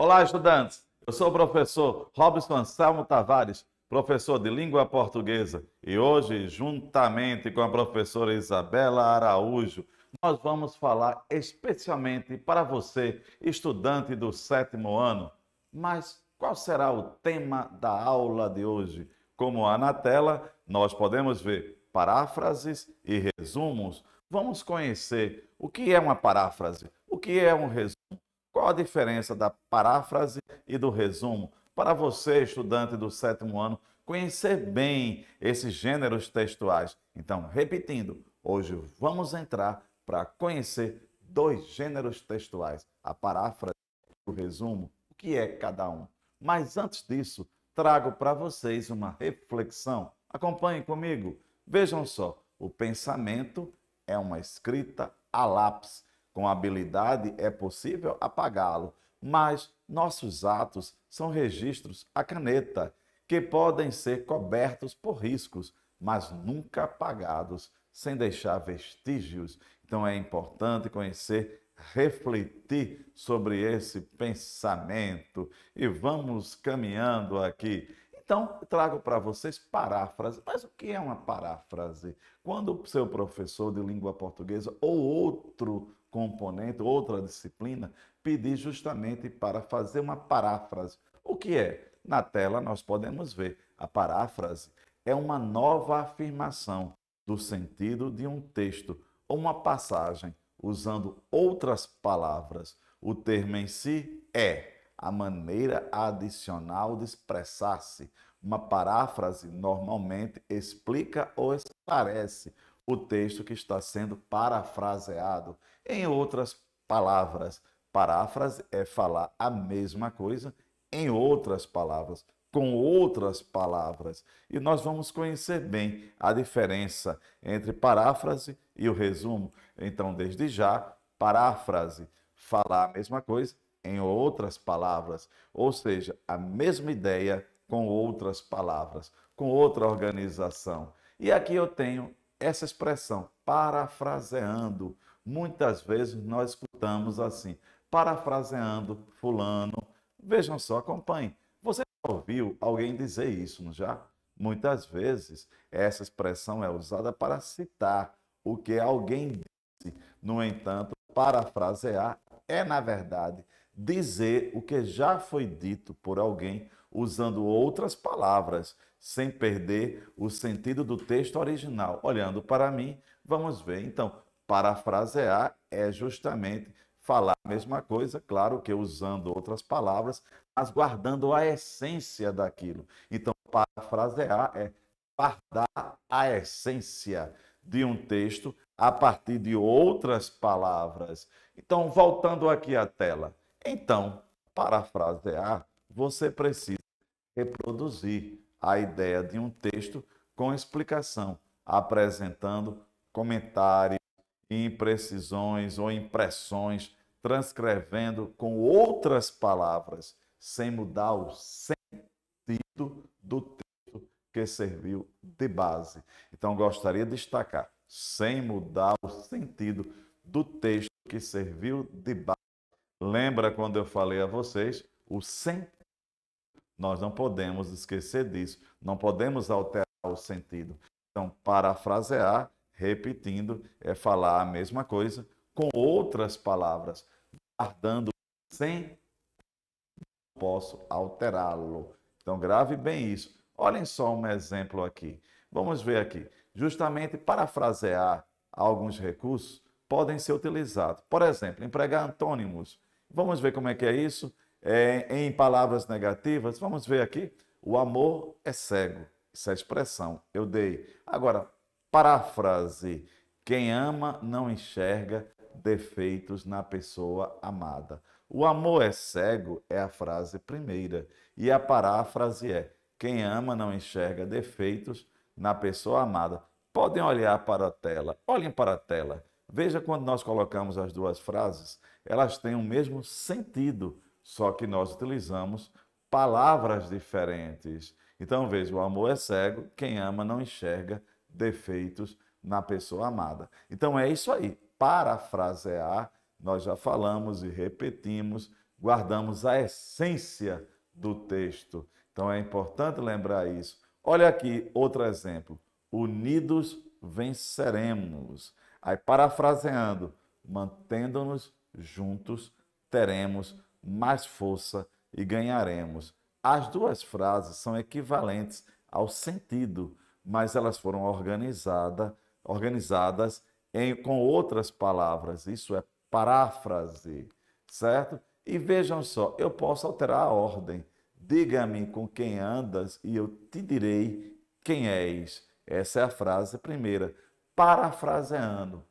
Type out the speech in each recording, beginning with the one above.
Olá, estudantes! Eu sou o professor Robson Anselmo Tavares, professor de língua portuguesa, e hoje, juntamente com a professora Isabela Araújo, nós vamos falar especialmente para você, estudante do 7º ano. Mas qual será o tema da aula de hoje? Como há na tela, nós podemos ver paráfrases e resumos. Vamos conhecer o que é uma paráfrase, o que é um resumo. Qual a diferença da paráfrase e do resumo? Para você, estudante do 7º ano, conhecer bem esses gêneros textuais. Então, repetindo, hoje vamos entrar para conhecer dois gêneros textuais, a paráfrase e o resumo, o que é cada um. Mas antes disso, trago para vocês uma reflexão. Acompanhem comigo. Vejam só, o pensamento é uma escrita a lápis. Com habilidade é possível apagá-lo, mas nossos atos são registros à caneta, que podem ser cobertos por riscos, mas nunca apagados, sem deixar vestígios. Então é importante conhecer, refletir sobre esse pensamento e vamos caminhando aqui. Então, trago para vocês paráfrase. Mas o que é uma paráfrase? Quando o seu professor de língua portuguesa ou outro componente, outra disciplina, pedir justamente para fazer uma paráfrase. O que é? Na tela nós podemos ver. A paráfrase é uma nova afirmação do sentido de um texto ou uma passagem, usando outras palavras. O termo em si é a maneira adicional de expressar-se. Uma paráfrase normalmente explica ou esclarece o texto que está sendo parafraseado. Em outras palavras, paráfrase é falar a mesma coisa em outras palavras, com outras palavras. E nós vamos conhecer bem a diferença entre paráfrase e o resumo. Então, desde já, paráfrase, falar a mesma coisa em outras palavras, ou seja, a mesma ideia com outras palavras, com outra organização. E aqui eu tenho essa expressão, parafraseando. Muitas vezes nós escutamos assim, parafraseando fulano. Vejam só, acompanhem. Você já ouviu alguém dizer isso, não já? Muitas vezes essa expressão é usada para citar o que alguém disse. No entanto, parafrasear é, na verdade, dizer o que já foi dito por alguém usando outras palavras, sem perder o sentido do texto original. Olhando para mim, vamos ver. Então, parafrasear é justamente falar a mesma coisa, claro que usando outras palavras, mas guardando a essência daquilo. Então, parafrasear é guardar a essência de um texto a partir de outras palavras. Então, voltando aqui à tela. Então, parafrasear, você precisa reproduzir a ideia de um texto com explicação, apresentando comentários, imprecisões ou impressões, transcrevendo com outras palavras, sem mudar o sentido do texto que serviu de base. Então, gostaria de destacar, sem mudar o sentido do texto que serviu de base. Lembra quando eu falei a vocês, o sentido? Nós não podemos esquecer disso, não podemos alterar o sentido. Então, parafrasear, repetindo, é falar a mesma coisa com outras palavras, guardando sem posso alterá-lo. Então, grave bem isso. Olhem só um exemplo aqui. Vamos ver aqui. Justamente parafrasear alguns recursos podem ser utilizados. Por exemplo, empregar antônimos. Vamos ver como é que é isso? Em palavras negativas, vamos ver aqui. O amor é cego. Essa é a expressão eu dei. Agora, paráfrase. Quem ama não enxerga defeitos na pessoa amada. O amor é cego é a frase primeira. E a paráfrase é: quem ama não enxerga defeitos na pessoa amada. Podem olhar para a tela. Olhem para a tela. Veja quando nós colocamos as duas frases, elas têm o mesmo sentido, só que nós utilizamos palavras diferentes. Então veja, o amor é cego, quem ama não enxerga defeitos na pessoa amada. Então é isso aí. Parafrasear, nós já falamos e repetimos, guardamos a essência do texto. Então é importante lembrar isso. Olha aqui outro exemplo. Unidos venceremos. Aí, parafraseando, mantendo-nos juntos, teremos mais força e ganharemos. As duas frases são equivalentes ao sentido, mas elas foram organizadas com outras palavras. Isso é paráfrase, certo? E vejam só, eu posso alterar a ordem. Diga-me com quem andas e eu te direi quem és. Essa é a frase primeira. Parafraseando,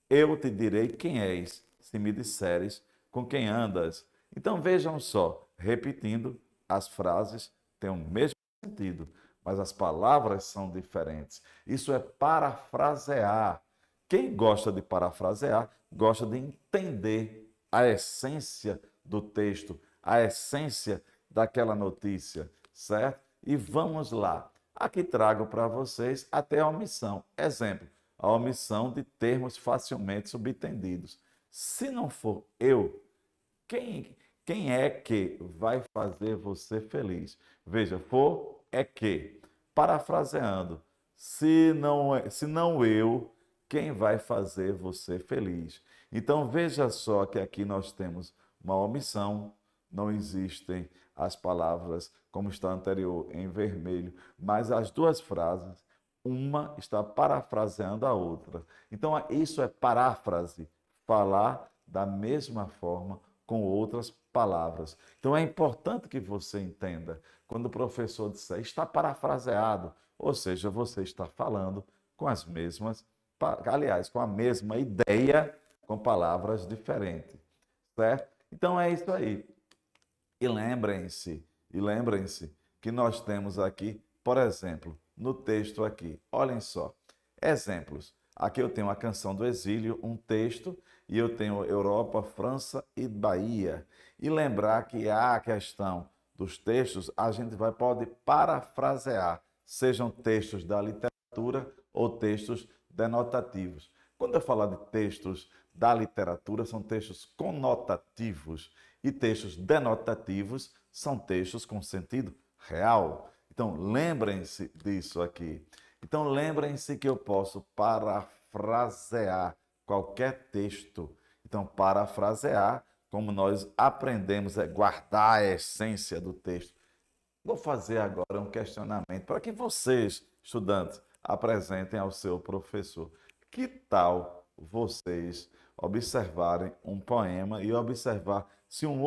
eu te direi quem és, se me disseres com quem andas. Então vejam só, repetindo, as frases têm o mesmo sentido, mas as palavras são diferentes. Isso é parafrasear. Quem gosta de parafrasear, gosta de entender a essência do texto, a essência daquela notícia, certo? E vamos lá. Aqui trago para vocês até a omissão. Exemplo, a omissão de termos facilmente subentendidos. Se não for eu, quem é que vai fazer você feliz? Veja, for é que. Parafraseando, se não eu, quem vai fazer você feliz? Então veja só que aqui nós temos uma omissão, não existem as palavras como está anterior em vermelho, mas as duas frases, uma está parafraseando a outra. Então isso é paráfrase, falar da mesma forma com outras palavras. Então é importante que você entenda, quando o professor disser está parafraseado, ou seja, você está falando com as mesmas, aliás, com a mesma ideia, com palavras diferentes, certo? Então é isso aí. E lembrem-se que nós temos aqui, por exemplo, no texto aqui, olhem só, exemplos. Aqui eu tenho a Canção do Exílio, um texto, e eu tenho Europa, França e Bahia. E lembrar que a questão dos textos, a gente pode parafrasear, sejam textos da literatura ou textos denotativos. Quando eu falar de textos da literatura, são textos conotativos, e textos denotativos são textos com sentido real. Então, lembrem-se disso aqui. Então, lembrem-se que eu posso parafrasear qualquer texto. Então, parafrasear, como nós aprendemos, é guardar a essência do texto. Vou fazer agora um questionamento para que vocês, estudantes, apresentem ao seu professor. Que tal vocês observarem um poema e observar se há um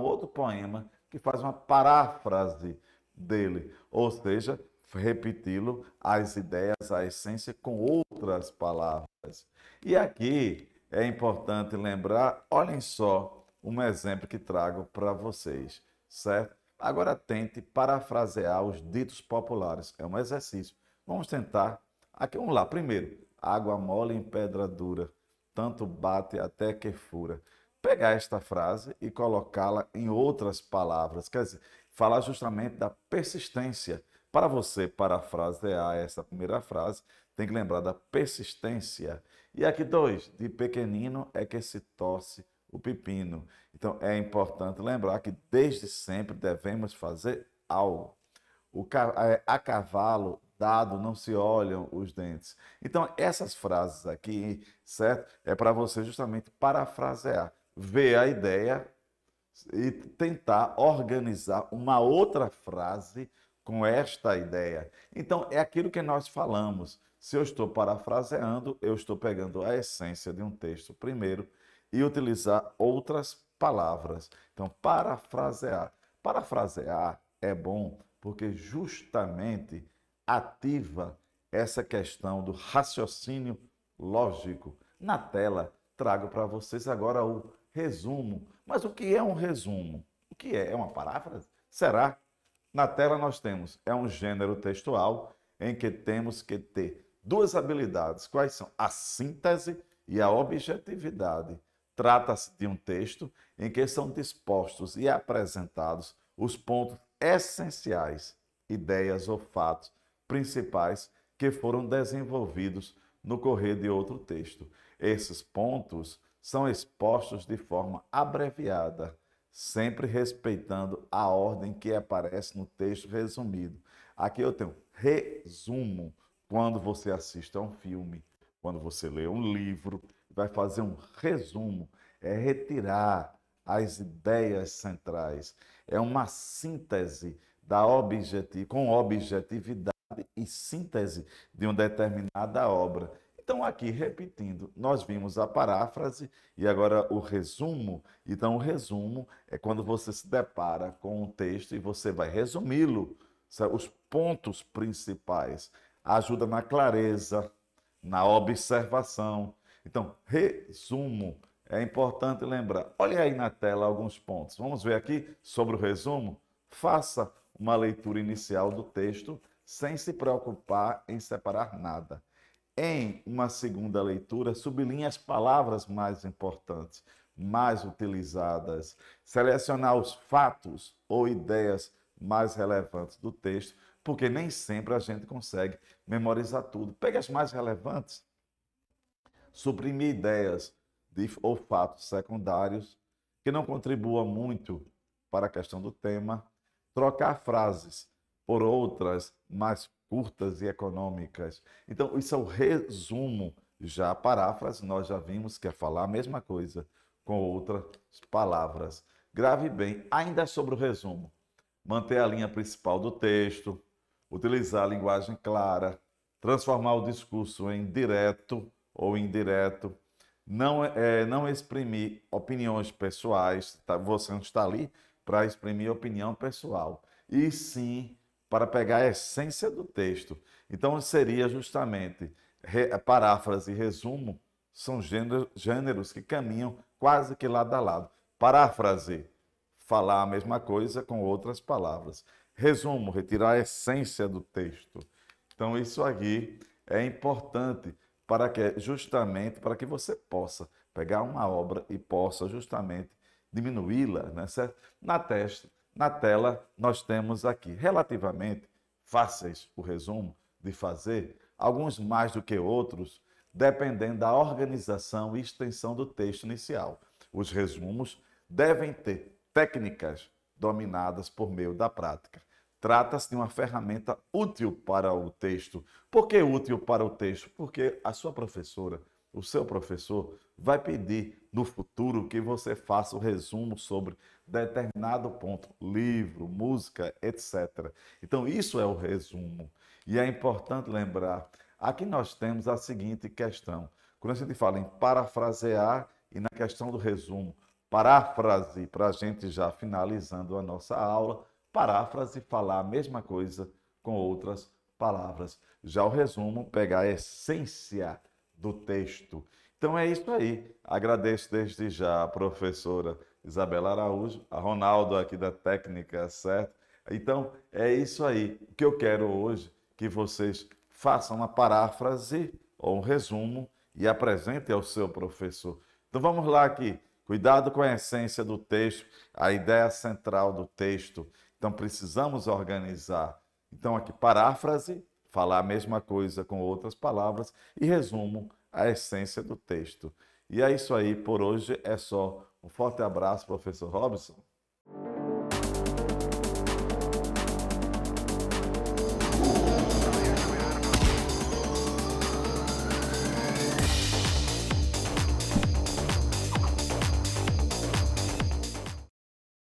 outro poema que faz uma paráfrase dele, ou seja, repeti-lo, as ideias, a essência com outras palavras. E aqui é importante lembrar, olhem só um exemplo que trago para vocês, certo? Agora tente parafrasear os ditos populares, é um exercício. Vamos tentar. Aqui, vamos lá. Primeiro, água mole em pedra dura, tanto bate até que fura. Pegar esta frase e colocá-la em outras palavras, quer dizer, falar justamente da persistência. Para você parafrasear essa primeira frase, tem que lembrar da persistência. E aqui dois, de pequenino é que se torce o pepino. Então é importante lembrar que desde sempre devemos fazer algo. A cavalo dado não se olham os dentes. Então essas frases aqui, certo? É para você justamente parafrasear, ver a ideia e tentar organizar uma outra frase com esta ideia. Então, é aquilo que nós falamos. Se eu estou parafraseando, eu estou pegando a essência de um texto primeiro e utilizar outras palavras. Então, parafrasear. Parafrasear é bom porque justamente ativa essa questão do raciocínio lógico. Na tela, trago para vocês agora o resumo. Mas o que é um resumo? O que é? É uma paráfrase? Será? Na tela nós temos, é um gênero textual em que temos que ter duas habilidades. Quais são? A síntese e a objetividade. Trata-se de um texto em que são dispostos e apresentados os pontos essenciais, ideias ou fatos principais que foram desenvolvidos no correr de outro texto. Esses pontos são expostos de forma abreviada, sempre respeitando a ordem que aparece no texto resumido. Aqui eu tenho resumo. Quando você assiste a um filme, quando você lê um livro, vai fazer um resumo, é retirar as ideias centrais, é uma síntese com objetividade e síntese de uma determinada obra. Então, aqui, repetindo, nós vimos a paráfrase e agora o resumo. Então, o resumo é quando você se depara com um texto e você vai resumi-lo, os pontos principais. Ajuda na clareza, na observação. Então, resumo. É importante lembrar. Olha aí na tela alguns pontos. Vamos ver aqui sobre o resumo? Faça uma leitura inicial do texto sem se preocupar em separar nada. Em uma segunda leitura, sublinhe as palavras mais importantes, mais utilizadas, selecionar os fatos ou ideias mais relevantes do texto, porque nem sempre a gente consegue memorizar tudo. Pegue as mais relevantes, suprimir ideias ou fatos secundários que não contribuam muito para a questão do tema, trocar frases por outras mais curtas e econômicas. Então, isso é o resumo. Já a paráfrase, nós já vimos que é falar a mesma coisa com outras palavras. Grave bem, ainda sobre o resumo. Manter a linha principal do texto, utilizar a linguagem clara, transformar o discurso em direto ou indireto, não exprimir opiniões pessoais, tá? Você não está ali para exprimir opinião pessoal, e sim para pegar a essência do texto. Então, seria justamente paráfrase e resumo, são gêneros que caminham quase que lado a lado. Paráfrase, falar a mesma coisa com outras palavras. Resumo, retirar a essência do texto. Então, isso aqui é importante justamente para que você possa pegar uma obra e possa justamente diminuí-la, né, certo? Na tela, nós temos aqui relativamente fáceis o resumo de fazer, alguns mais do que outros, dependendo da organização e extensão do texto inicial. Os resumos devem ter técnicas dominadas por meio da prática. Trata-se de uma ferramenta útil para o texto. Por que útil para o texto? Porque a sua professora, o seu professor, vai pedir no futuro que você faça o resumo sobre determinado ponto, livro, música, etc. Então, isso é o resumo. E é importante lembrar, aqui nós temos a seguinte questão. Quando a gente fala em parafrasear e na questão do resumo, paráfrase, para a gente já finalizando a nossa aula, paráfrase, falar a mesma coisa com outras palavras. Já o resumo, pegar a essência do texto. Então é isso aí. Agradeço desde já a professora Isabela Araújo, a Ronaldo aqui da técnica, certo? Então é isso aí. O que eu quero hoje que vocês façam uma paráfrase ou um resumo e apresentem ao seu professor. Então vamos lá aqui. Cuidado com a essência do texto, a ideia central do texto. Então, precisamos organizar. Então, aqui, paráfrase, falar a mesma coisa com outras palavras, e resumo, a essência do texto. E é isso aí, por hoje é só. Um forte abraço, professor Robson.